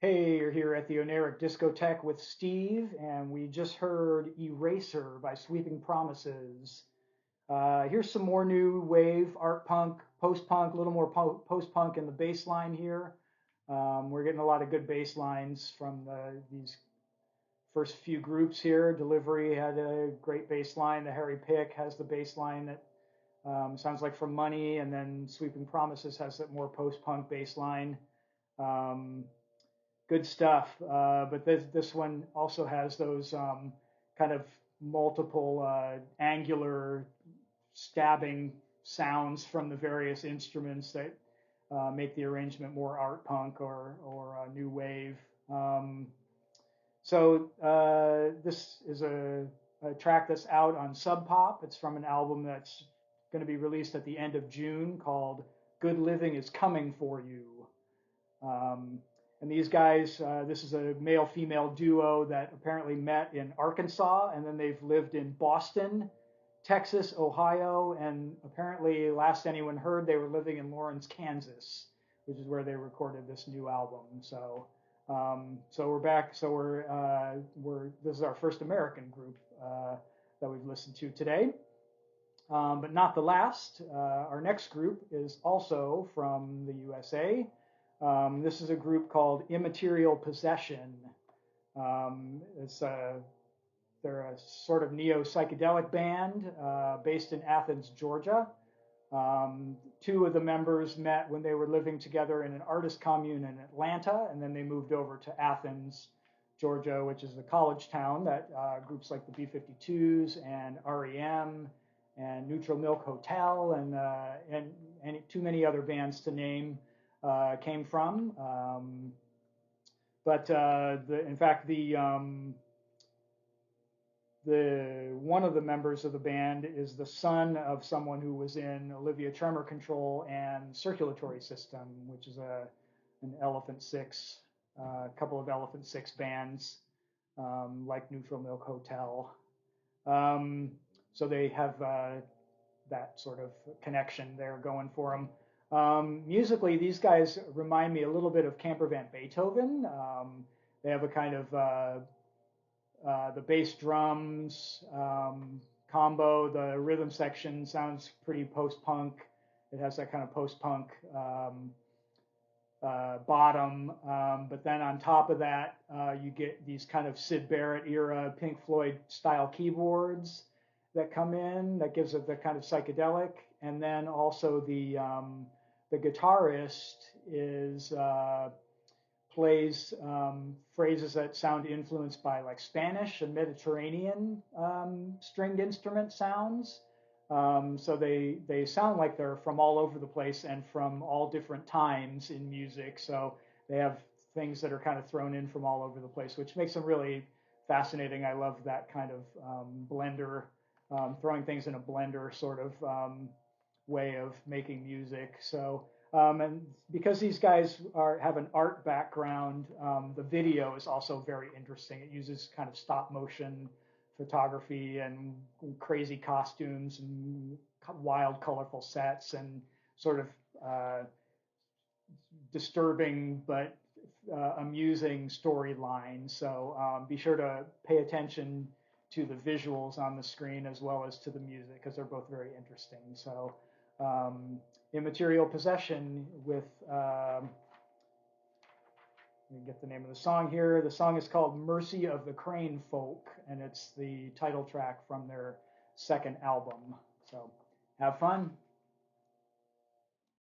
Hey, you're here at the Oneiric Discotheque with Steve, and we just heard Eraser by Sweeping Promises. Here's some more new wave, art punk, post punk, a little more post punk in the bass line here. We're getting a lot of good bass lines from these first few groups here. Delivery had a great bass line. The Harry Pick has the bass line that sounds like From Money, and then Sweeping Promises has that more post punk bass line. Um, Good stuff. But this one also has those kind of multiple angular stabbing sounds from the various instruments that make the arrangement more art punk or new wave. This is a track that's out on Sub Pop. It's from an album that's going to be released at the end of June called Good Living is Coming for You. And these guys, this is a male-female duo that apparently met in Arkansas, and then they've lived in Boston, Texas, Ohio, and apparently, last anyone heard, they were living in Lawrence, Kansas, which is where they recorded this new album. So we're back. This is our first American group that we've listened to today, but not the last. Our next group is also from the USA. This is a group called Immaterial Possession. They're a sort of neo-psychedelic band based in Athens, Georgia. Two of the members met when they were living together in an artist commune in Atlanta, and then they moved over to Athens, Georgia, which is a college town that groups like the B-52s and REM and Neutral Milk Hotel and too many other bands to name came from. In fact, the one of the members of the band is the son of someone who was in Olivia Tremor Control and Circulatory System, which is an Elephant Six, a couple of Elephant Six bands like Neutral Milk Hotel. So they have that sort of connection there going for them. Musically, these guys remind me a little bit of Camper Van Beethoven. They have a kind of the bass drums combo. The rhythm section sounds pretty post-punk. It has that kind of post-punk bottom. But then on top of that, you get these kind of Syd Barrett era Pink Floyd style keyboards that come in. That gives it the kind of psychedelic. And then also the guitarist plays phrases that sound influenced by like Spanish and Mediterranean stringed instrument sounds. So they sound like they're from all over the place and from all different times in music. So they have things that are kind of thrown in from all over the place, which makes them really fascinating. I love that kind of blender, throwing things in a blender sort of way of making music. And because these guys have an art background, the video is also very interesting. It uses kind of stop motion photography and crazy costumes and wild, colorful sets and sort of disturbing but amusing storylines. So be sure to pay attention to the visuals on the screen as well as to the music because they're both very interesting. So Immaterial Possession with, let me get the name of the song here. The song is called Mercy of the Crane Folk, and it's the title track from their second album. So have fun.